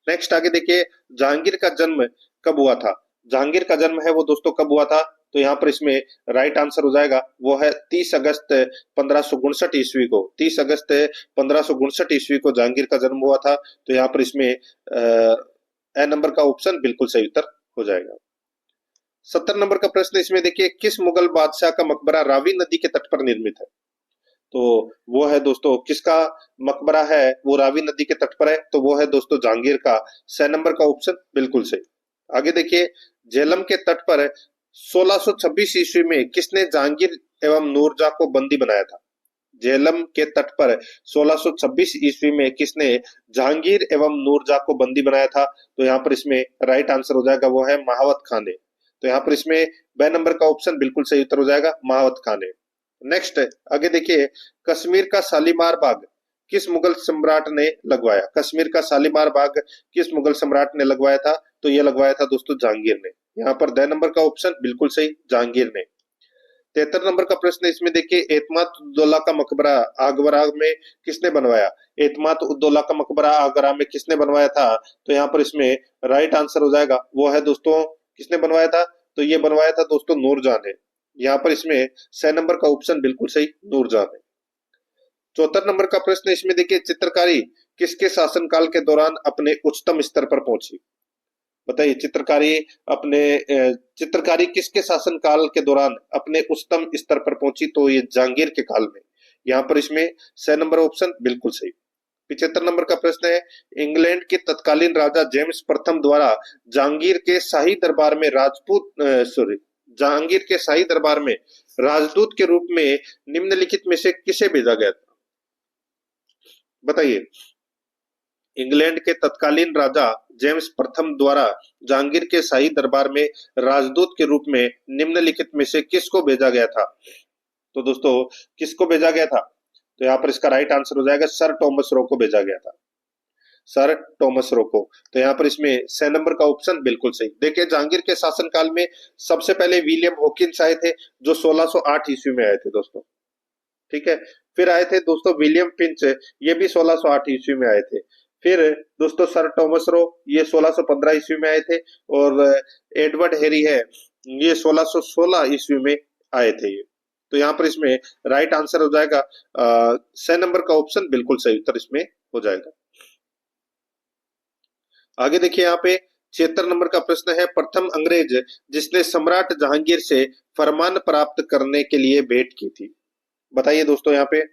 नेक्स्ट आगे देखिए, जहांगीर का जन्म कब हुआ था? जहांगीर का जन्म है वो दोस्तों कब हुआ था? तो यहाँ पर इसमें राइट आंसर हो जाएगा वो है 30 अगस्त 1559 ईस्वी को। 30 अगस्त 1559 ईस्वी को जहांगीर का जन्म हुआ था। तो यहाँ पर इसमें ए नंबर का ऑप्शन बिल्कुल सही उत्तर हो जाएगा। 70 नंबर का प्रश्न इसमें देखिए, किस मुगल बादशाह का मकबरा रावी नदी के तट पर निर्मित है? तो वो है दोस्तों, किसका मकबरा है वो रावी नदी के तट पर है? तो वो है दोस्तों जहांगीर का। 6 नंबर का ऑप्शन बिल्कुल सही। आगे देखिए, झेलम के तट पर 1626 ईस्वी में किसने जहांगीर एवं नूरजहां को बंदी बनाया था? झेलम के तट पर 1626 ईस्वी में किसने जहांगीर एवं नूरजहां को बंदी बनाया था? तो यहाँ पर इसमें राइट आंसर हो जाएगा वो है महावत खां ने। तो यहाँ पर इसमें बे नंबर का ऑप्शन बिल्कुल सही उत्तर हो जाएगा, महावत खां ने। नेक्स्ट आगे देखिए, कश्मीर का शालीमार बाग किस मुगल सम्राट ने लगवाया? कश्मीर का शालीमार बाग किस मुगल सम्राट ने लगवाया था? तो ये लगवाया था दोस्तों जहांगीर ने। यहाँ पर द नंबर का ऑप्शन बिल्कुल सही, जहांगीर ने। 73 नंबर का प्रश्न है, इसमें देखिए एतमाद-उद-दौला का मकबरा आगरा में किसने बनवाया? एतमाद-उद-दौला का मकबरा आगरा में किसने बनवाया था? तो यहाँ पर इसमें राइट आंसर हो जाएगा वो है दोस्तों, किसने बनवाया था? तो ये बनवाया था दोस्तों नूरजहां ने। यहाँ पर इसमें 6 नंबर का ऑप्शन बिल्कुल सही, नूरजहां ने। 74 नंबर का प्रश्न है, इसमें देखिए चित्रकारी किसके शासनकाल के दौरान अपने उच्चतम स्तर पर पहुंची? बताइए चित्रकारी किसके शासनकाल के दौरान अपने उच्चतम स्तर पर पहुंची? तो ये जहांगीर के काल में। यहाँ पर इसमें 6 नंबर ऑप्शन बिल्कुल सही। 75 नंबर का प्रश्न है, इंग्लैंड के तत्कालीन राजा जेम्स प्रथम द्वारा जहांगीर के शाही दरबार में जहांगीर के शाही दरबार में राजदूत के रूप में निम्नलिखित में से किसे भेजा गया था? बताइए, इंग्लैंड के तत्कालीन राजा जेम्स प्रथम द्वारा जहांगीर के शाही दरबार में राजदूत के रूप में निम्नलिखित में से किसको भेजा गया था? तो दोस्तों किसको भेजा गया था? तो यहाँ पर इसका राइट आंसर हो जाएगा सर टॉमस रो को भेजा गया था, सर टॉमस रो को। तो यहाँ पर इसमें 6 नंबर का ऑप्शन बिल्कुल सही। देखिए जहांगीर के शासनकाल में सबसे पहले विलियम हॉकिंस आए थे जो 1608 ईस्वी में आए थे दोस्तों, ठीक है। फिर आए थे दोस्तों विलियम पिंच, ये भी 1608 ईस्वी में आए थे। फिर दोस्तों सर टॉमस रो, ये 1615 ईस्वी में आए थे। और एडवर्ड हेरी है, ये 1616 ईस्वी में आए थे ये। तो यहाँ पर इसमें राइट आंसर हो जाएगा 6 नंबर का ऑप्शन बिल्कुल सही उत्तर इसमें हो जाएगा। आगे देखिए यहाँ पे 76 नंबर का प्रश्न है, प्रथम अंग्रेज जिसने सम्राट जहांगीर से फरमान प्राप्त करने के लिए भेंट की थी? बताइए दोस्तों यहाँ पे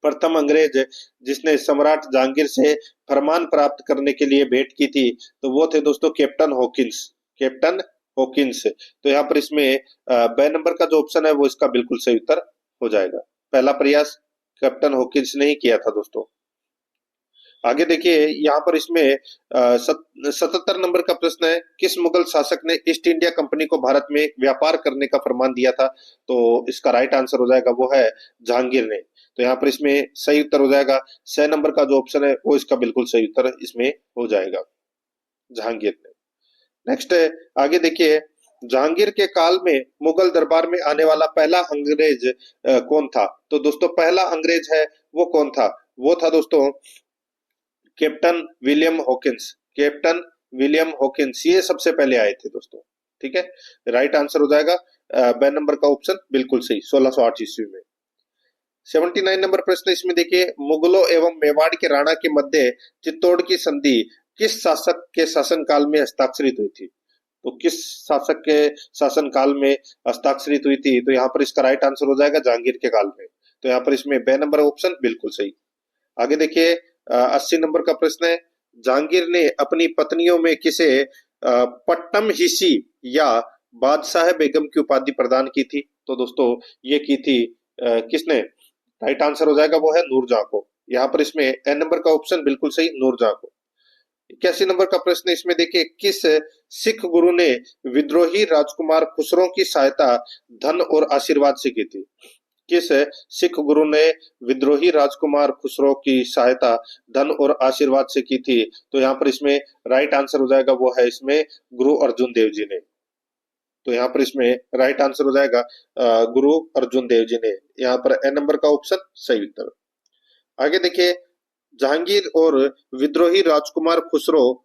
प्रथम अंग्रेज जिसने सम्राट जहांगीर से फरमान प्राप्त करने के लिए भेंट की थी, तो वो थे दोस्तों कैप्टन हॉकिंस, कैप्टन हॉकिंस। तो यहाँ पर इसमें ब नंबर का जो ऑप्शन है वो इसका बिल्कुल सही उत्तर हो जाएगा। पहला प्रयास कैप्टन हॉकिंस ने ही किया था दोस्तों। आगे देखिए यहाँ पर इसमें 77 नंबर का प्रश्न है, किस मुगल शासक ने ईस्ट इंडिया कंपनी को भारत में व्यापार करने का फरमान दिया था? तो इसका राइट आंसर हो जाएगा वो है जहांगीर ने। तो यहाँ पर इसमें सही उत्तर हो जाएगा 6 नंबर का जो ऑप्शन है वो इसका बिल्कुल सही उत्तर इसमें हो जाएगा, जहांगीर ने। नेक्स्ट आगे देखिए, जहांगीर के काल में मुगल दरबार में आने वाला पहला अंग्रेज कौन था? तो दोस्तों पहला अंग्रेज है वो कौन था? वो था दोस्तों captain William Hawkins, captain William Hawkins, ये सबसे पहले आए थे दोस्तों, ठीक है। राइट आंसर हो जाएगा ब नंबर का ऑप्शन बिल्कुल सही, 1608 ईस्वी में। 79 नंबर प्रश्न इसमें देखिए, मुगलों एवं मेवाड़ के राणा के मध्य चित्तौड़ की संधि किस शासक के शासनकाल में हस्ताक्षरित हुई थी? तो किस शासक के शासनकाल में हस्ताक्षरित हुई थी? तो यहाँ पर इसका राइट आंसर हो जाएगा जहांगीर के काल में। तो यहाँ पर इसमें ब नंबर ऑप्शन बिल्कुल सही। आगे देखिए 80 नंबर का प्रश्न है, जहांगीर ने अपनी पत्नियों में किसे पट्टम हिसी या बादशाह बेगम की उपाधि प्रदान की थी? तो दोस्तों ये की थी किसने? राइट आंसर हो जाएगा वो है नूरजहां को। यहाँ पर इसमें एन नंबर का ऑप्शन बिल्कुल सही, नूरजहां को। 81 नंबर का प्रश्न इसमें देखिए, किस सिख गुरु ने विद्रोही राजकुमार खुसरो की सहायता धन और आशीर्वाद से की थी? किस सिख गुरु ने विद्रोही राजकुमार खुसरो की सहायता धन और आशीर्वाद से की थी? तो यहाँ पर इसमें राइट आंसर हो जाएगा वो है इसमें गुरु अर्जुन देव जी ने। तो यहाँ पर इसमें राइट आंसर हो जाएगा गुरु अर्जुन देव जी ने। यहाँ पर ए नंबर का ऑप्शन सही उत्तर। आगे देखिए, जहांगीर और विद्रोही राजकुमार खुसरो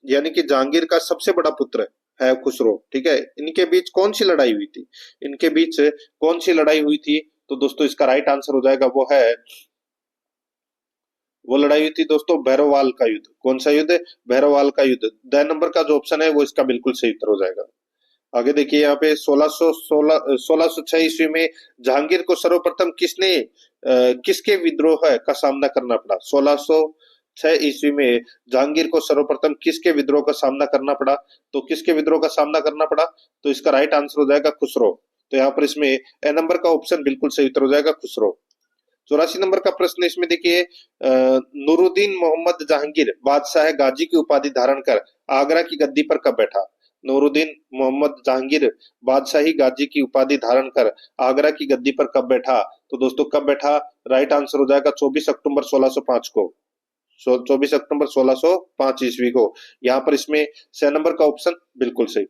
यानी कि जहांगीर का सबसे बड़ा पुत्र है खुसरो, ठीक है। इनके बीच कौन सी लड़ाई हुई थी? इनके बीच कौन सी लड़ाई हुई थी? तो दोस्तों इसका राइट आंसर हो जाएगा वो लड़ाई हुई थी दोस्तों भैरववाल का युद्ध। कौन सा युद्ध? भैरववाल का युद्ध। द नंबर का जो ऑप्शन है वो इसका बिल्कुल सही उत्तर हो जाएगा। आगे देखिए यहाँ पे 1606 ईस्वी में जहांगीर को सर्वप्रथम किसके विद्रोह का सामना करना पड़ा? 1606 ईस्वी में जहांगीर को सर्वप्रथम किसके विद्रोह का सामना करना पड़ा? तो किसके विद्रोह का सामना करना पड़ा? तो इसका राइट आंसर हो जाएगा खुसरो। तो यहाँ पर इसमें ए नंबर का ऑप्शन बिल्कुल सही उत्तर हो जाएगा खुसरो। 84 नंबर का प्रश्न इसमें देखिए, नूरुद्दीन मोहम्मद जहांगीर बादशाह गाजी की उपाधि धारण कर आगरा की गद्दी पर कब बैठा? नूरुद्दीन मोहम्मद जहांगीर बादशाही गाजी की उपाधि धारण कर आगरा की गद्दी पर कब बैठा? तो दोस्तों कब बैठा? राइट आंसर हो जाएगा 24 अक्टूबर 1605 को। 24 अक्टूबर 1605 ईस्वी को। यहाँ पर इसमें स नंबर का ऑप्शन बिल्कुल सही।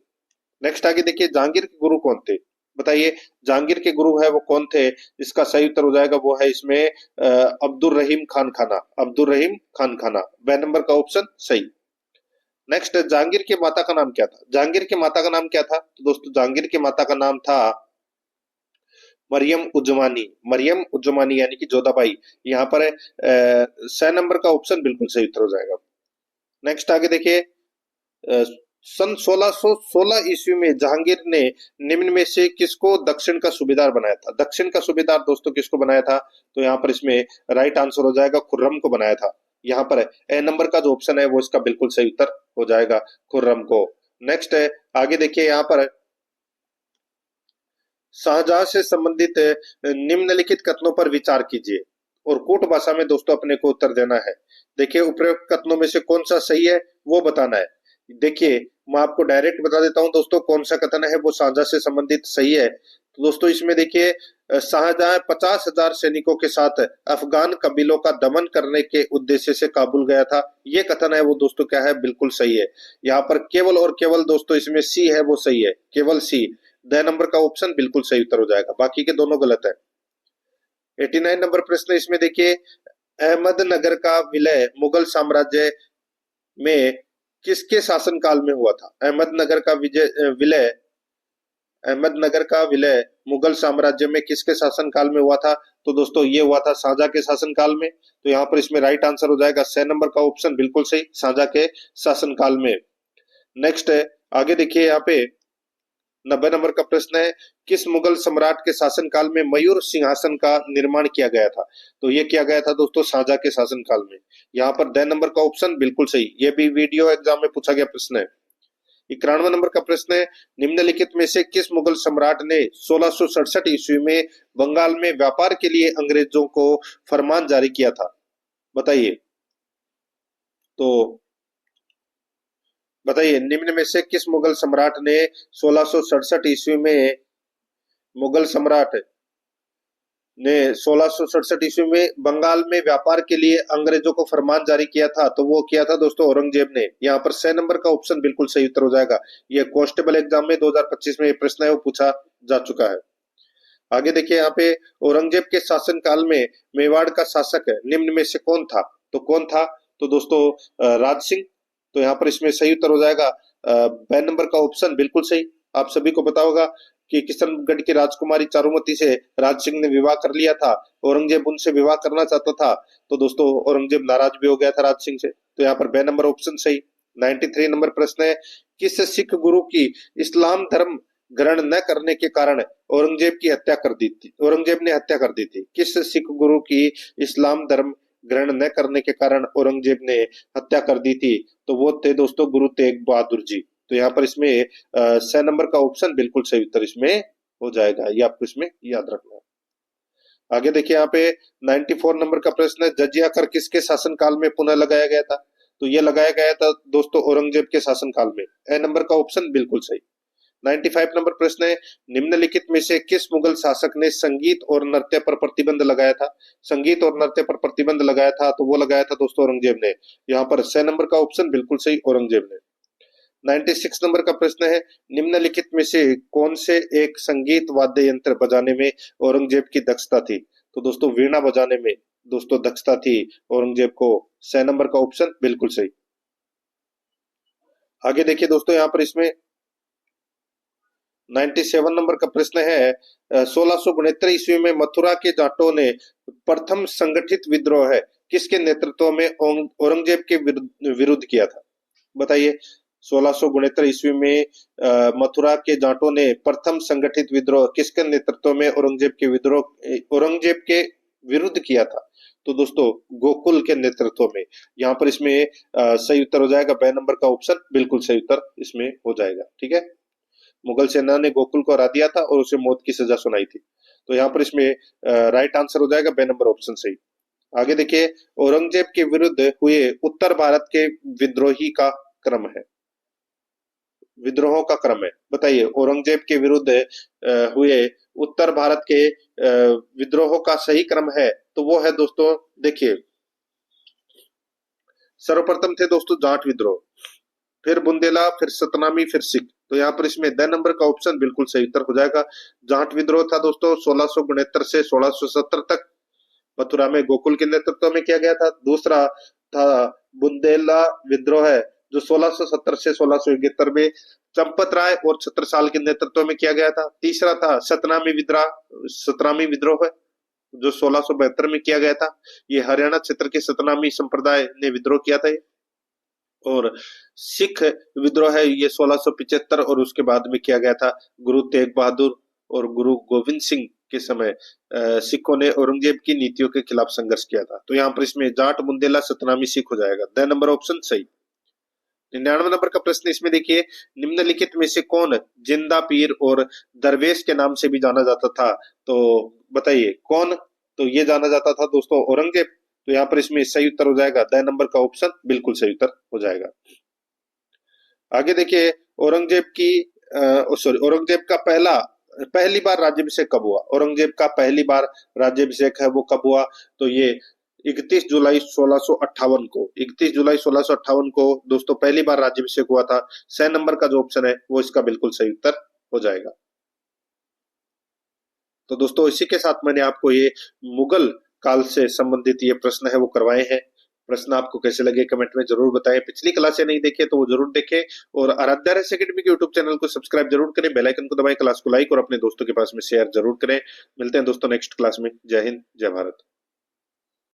नेक्स्ट आगे देखिए, जहांगीर के गुरु कौन थे? बताइए, जहांगीर के गुरु है वो कौन थे? इसका सही उत्तर हो जाएगा, वो है इसमें अब्दुल रहीम खान खाना। अब्दुल रहीम खान खाना, ब नंबर का ऑप्शन सही। नेक्स्ट, जहांगीर की माता का नाम क्या था? जहांगीर की माता का नाम क्या था? तो दोस्तों, जहांगीर की माता का नाम था मरियम उज्जमानी। मरियम उज्जमानी यानी कि जोधाबाई। यहाँ पर स नंबर का ऑप्शन बिल्कुल सही उत्तर हो जाएगा। नेक्स्ट आगे देखिए, सन 1616 ईस्वी में जहांगीर ने निम्न में से किसको दक्षिण का सूबेदार बनाया था? दक्षिण का सूबेदार दोस्तों किसको बनाया था? तो यहाँ पर इसमें राइट आंसर हो जाएगा, खुर्रम को बनाया था। यहाँ पर ए नंबर का जो ऑप्शन है वो इसका बिल्कुल सही उत्तर हो जाएगा, खुर्रम को। नेक्स्ट है, आगे देखिए, यहाँ पर शाहजहां से संबंधित निम्नलिखित कथनों पर विचार कीजिए और कूट भाषा में दोस्तों अपने को उत्तर देना है। देखिए, उपरोक्त कथनों में से कौन सा सही है वो बताना है। देखिए, मैं आपको डायरेक्ट बता देता हूं दोस्तों, कौन सा कथन है वो शाहजहां से संबंधित सही है। तो दोस्तों, इसमें देखिए, शाहजहां 50,000 सैनिकों के साथ अफगान कबीलों का दमन करने के उद्देश्य से काबुल गया था। ये कथन है वो दोस्तों क्या है, बिल्कुल सही है। यहाँ पर केवल और केवल दोस्तों इसमें सी है वो सही है, केवल सी। द नंबर का ऑप्शन बिल्कुल सही उत्तर हो जाएगा, बाकी के दोनों गलत है। 89 नंबर प्रश्न इसमें देखिए, अहमदनगर का विलय मुगल साम्राज्य में किसके शासनकाल में हुआ था? अहमदनगर का विलय मुगल साम्राज्य में किसके शासनकाल में हुआ था? तो दोस्तों, ये हुआ था शाहजहां के शासनकाल में। तो यहाँ पर इसमें राइट आंसर हो जाएगा स नंबर का ऑप्शन बिल्कुल सही, शाहजहां के शासनकाल में। नेक्स्ट है, आगे देखिए, यहाँ पे 90 नंबर का प्रश्न है, किस मुगल सम्राट के शासनकाल में मयूर सिंहासन का निर्माण किया गया था? तो ये किया गया था दोस्तों शाहजहां के शासनकाल में। यहाँ पर द नंबर का ऑप्शन बिल्कुल सही, ये भी वीडियो एग्जाम में पूछा गया प्रश्न है। 91 नंबर का प्रश्न है, निम्नलिखित में से किस मुगल सम्राट ने 1667 ईस्वी में बंगाल में व्यापार के लिए अंग्रेजों को फरमान जारी किया था? बताइए, तो बताइए, निम्न में से किस मुगल सम्राट ने 1667 ईस्वी में मुगल सम्राट ने 1667 ईस्वी में बंगाल में व्यापार के लिए अंग्रेजों को फरमान जारी किया था? तो वो किया था दोस्तों औरंगजेब ने। यहाँ पर स नंबर का ऑप्शन बिल्कुल सही उत्तर हो जाएगा। ये कांस्टेबल एग्जाम में 2025 में ये प्रश्न है वो पूछा जा चुका है। आगे देखिए, यहाँ पे औरंगजेब के शासनकाल में मेवाड़ का शासक निम्न में से कौन था? तो कौन था? तो दोस्तों राज सिंह। तो यहाँ पर इसमें सही उत्तर हो जाएगा ब नंबर का ऑप्शन बिल्कुल सही। आप सभी को पता होगा कि किशनगढ़ की राजकुमारी चारुमती से राज सिंह ने विवाह कर लिया था। औरंगजेब उनसे विवाह करना चाहता था, तो दोस्तों औरंगजेब नाराज भी हो गया था राज सिंह से। तो यहाँ पर ब नंबर ऑप्शन सही। 93 नंबर प्रश्न है, किस सिख गुरु की इस्लाम धर्म ग्रहण न करने के कारण औरंगजेब की हत्या कर दी थी? औरंगजेब ने हत्या कर दी थी। किस सिख गुरु की इस्लाम धर्म ग्रहण न करने के कारण औरंगजेब ने हत्या कर दी थी? तो वो थे दोस्तों गुरु तेग बहादुर जी। तो यहाँ पर इसमें स नंबर का ऑप्शन बिल्कुल सही उत्तर इसमें हो जाएगा, ये आपको इसमें याद रखना है। आगे देखिए, यहाँ पे 94 नंबर का प्रश्न है, जजिया कर किसके शासनकाल में पुनः लगाया गया था? तो ये लगाया गया था दोस्तों औरंगजेब के शासनकाल में। ए नंबर का ऑप्शन बिल्कुल सही। 95 नंबर प्रश्न है, निम्नलिखित में से किस मुगल शासक ने संगीत और नृत्य पर प्रतिबंध लगाया था? संगीत और नृत्य पर प्रतिबंध लगाया था, तो वो लगाया था दोस्तों औरंगजेब ने। यहाँ पर स नंबर का ऑप्शन बिल्कुल सही, औरंगजेब ने। 96 नंबर का प्रश्न है, निम्नलिखित में से कौन से एक संगीत वाद्य यंत्र बजाने में औरंगजेब की दक्षता थी? तो दोस्तों वीणा बजाने में दोस्तों दक्षता थी औरंगजेब को। स नंबर का ऑप्शन बिल्कुल सही। आगे देखिए दोस्तों, यहाँ पर इसमें 97 नंबर का प्रश्न है, 1669 ईस्वी में मथुरा के जाटों ने प्रथम संगठित विद्रोह है किसके नेतृत्व में औरंगजेब के विरुद्ध किया था? बताइए, 1669 ईस्वी में मथुरा के जाटों ने प्रथम संगठित विद्रोह किसके नेतृत्व में औरंगजेब के विरुद्ध किया था? तो दोस्तों गोकुल के नेतृत्व में। यहाँ पर इसमें सही उत्तर हो जाएगा ब नंबर का ऑप्शन बिल्कुल सही उत्तर इसमें हो जाएगा। ठीक है, मुगल सेना ने गोकुल को हरा दिया था और उसे मौत की सजा सुनाई थी। तो यहाँ पर इसमें राइट आंसर हो जाएगा ब नंबर ऑप्शन सही। आगे देखिए, औरंगजेब के विरुद्ध हुए उत्तर भारत के विद्रोही का क्रम है, विद्रोहों का क्रम है। बताइए, औरंगजेब के विरुद्ध हुए उत्तर भारत के विद्रोहों का सही क्रम है, तो वो है दोस्तों, देखिए सर्वप्रथम थे दोस्तों जाट विद्रोह, फिर बुंदेला, फिर सतनामी, फिर सिख। तो यहाँ पर इसमें द नंबर का ऑप्शन बिल्कुल सही उत्तर हो जाएगा। जाट विद्रोह था दोस्तों 1669 से 1670 तक, मथुरा में गोकुल के नेतृत्व में किया गया था। दूसरा था बुंदेला विद्रोह है जो 1670 से 1671 में चंपत राय और छत्रसाल के नेतृत्व में किया गया था। तीसरा था सतनामी विद्रोह है जो 1672 में किया गया था। ये हरियाणा क्षेत्र के सतनामी संप्रदाय ने विद्रोह किया था। और सिख विद्रोह है ये 1675 और उसके बाद में किया गया था। गुरु तेग बहादुर और गुरु गोविंद सिंह के समय सिखों ने औरंगजेब की नीतियों के खिलाफ संघर्ष किया था। तो यहाँ पर इसमें जाट, बुंदेला, सतनामी, सिख हो जाएगा। द नंबर ऑप्शन सही। 99 नंबर का प्रश्न इसमें देखिए, निम्नलिखित में से कौन जिंदा पीर और दरवेश के नाम से भी जाना जाता था? तो बताइए कौन? तो ये जाना जाता था दोस्तों औरंगजेब। तो यहाँ पर इसमें सही उत्तर हो जाएगा द नंबर का ऑप्शन बिल्कुल सही उत्तर हो जाएगा। आगे देखिए, औरंगजेब का पहली बार राज्याभिषेक कब हुआ? औरंगजेब का पहली बार राज्याभिषेक है वो कब हुआ? तो ये 31 जुलाई 1658 को, 31 जुलाई 1658 को दोस्तों पहली बार राज्याभिषेक हुआ था। 6 नंबर का जो ऑप्शन है वो इसका बिल्कुल सही उत्तर हो जाएगा। तो दोस्तों इसी के साथ मैंने आपको ये मुगल काल से संबंधित ये प्रश्न है वो करवाए हैं। प्रश्न आपको कैसे लगे कमेंट में जरूर बताएं। पिछली क्लासें नहीं देखे तो वो जरूर देखें और आराध्या रेस एकेडमी के यूट्यूब चैनल को सब्सक्राइब जरूर करें, बेल आइकन को दबाएं, क्लास को लाइक और अपने दोस्तों के पास में शेयर जरूर करें। मिलते हैं दोस्तों नेक्स्ट क्लास में। जय हिंद, जय भारत।